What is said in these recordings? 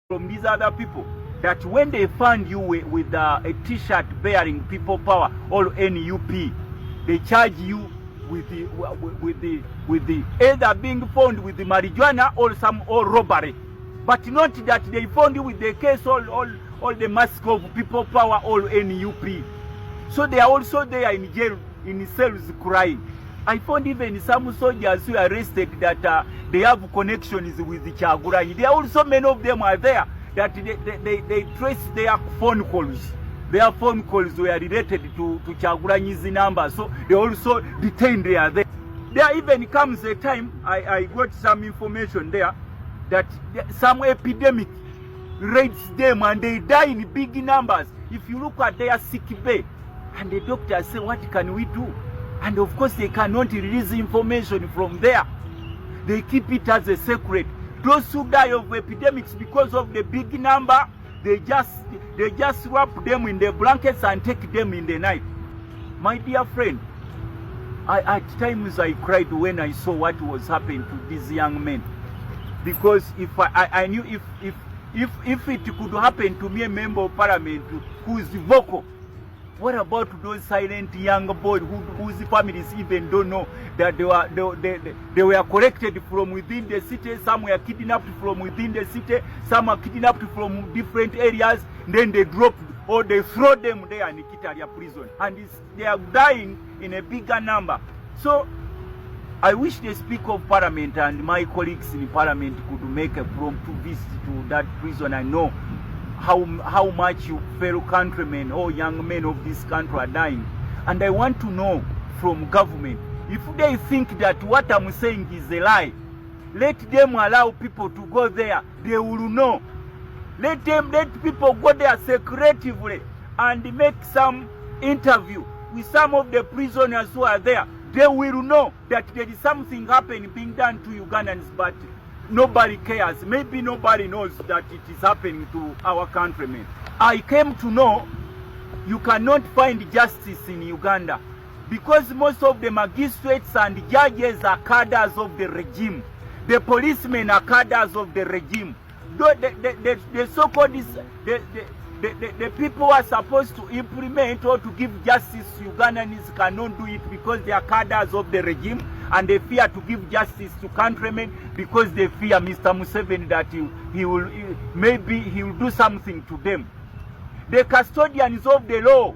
from these other people that when they find you with a t-shirt bearing people power or NUP, they charge you with the either being found with the marijuana or robbery, but not that they found you with the case all the mask of people power or NUP. So they are also there in jail, in cells crying. I found even some soldiers who are arrested that they have connections with the Kyagulanyi. There are also many of them are there that they trace their phone calls. Their phone calls were related to Kyagulanyi's number, so they also detained there. There even comes a time, I got some information there, that some epidemic raids them and they die in big numbers. If you look at their sick bay, and the doctors say, what can we do? And of course they cannot release information from there. They keep it as a secret. Those who die of epidemics because of the big number, they just wrap them in the blankets and take them in the night. My dear friend, at times I cried when I saw what was happening to these young men. Because if I knew if it could happen to me, a member of parliament who is vocal, what about those silent young boys whose families even don't know that they were collected from within the city? Some were kidnapped from within the city, some are kidnapped from different areas, then they drop or they throw them there in Kitalia prison, and they are dying in a bigger number. So I wish the Speaker of Parliament and my colleagues in Parliament could make a prompt visit to that prison. I know how much you fellow countrymen or young men of this country are dying. And I want to know from government, if they think that what I'm saying is a lie, let them allow people to go there. They will know. Let people go there secretively and make some interview with some of the prisoners who are there. They will know that there is something happening being done to Ugandans, but nobody cares. Maybe nobody knows that it is happening to our countrymen. I came to know you cannot find justice in Uganda because most of the magistrates and judges are cadres of the regime. The policemen are cadres of the regime. The so-called the people who are supposed to implement or to give justice to Ugandans cannot do it because they are cadres of the regime, and they fear to give justice to countrymen because they fear Mr. Museveni that he will do something to them. The custodians of the law,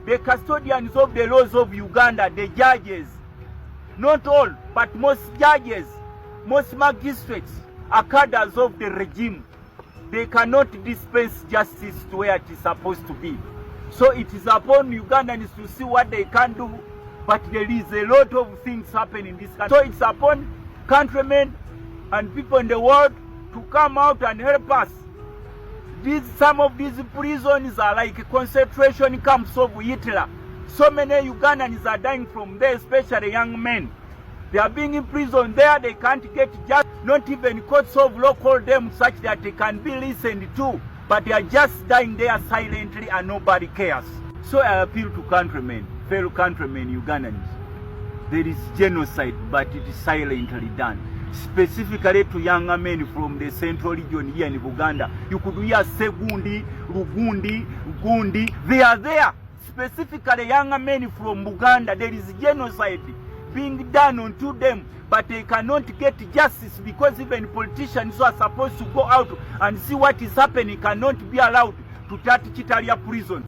the custodians of the laws of Uganda, the judges, not all, but most judges, most magistrates are cadres of the regime. They cannot dispense justice to where it is supposed to be. So it is upon Ugandans to see what they can do, but there is a lot of things happening in this country. So it's upon countrymen and people in the world to come out and help us. Some of these prisons are like concentration camps of Hitler. So many Ugandans are dying from there, especially young men. They are being imprisoned there, they can't get justice. Not even courts of law call them such that they can be listened to, but they are just dying there silently and nobody cares. So I appeal to countrymen, fellow countrymen, Ugandans. There is genocide, but it is silently done. Specifically to young men from the central region here in Uganda. You could hear Segundi, Rugundi, Gundi. They are there. Specifically young men from Uganda. There is genocide being done unto them, but they cannot get justice because even politicians who are supposed to go out and see what is happening cannot be allowed to touch Kitalia prison.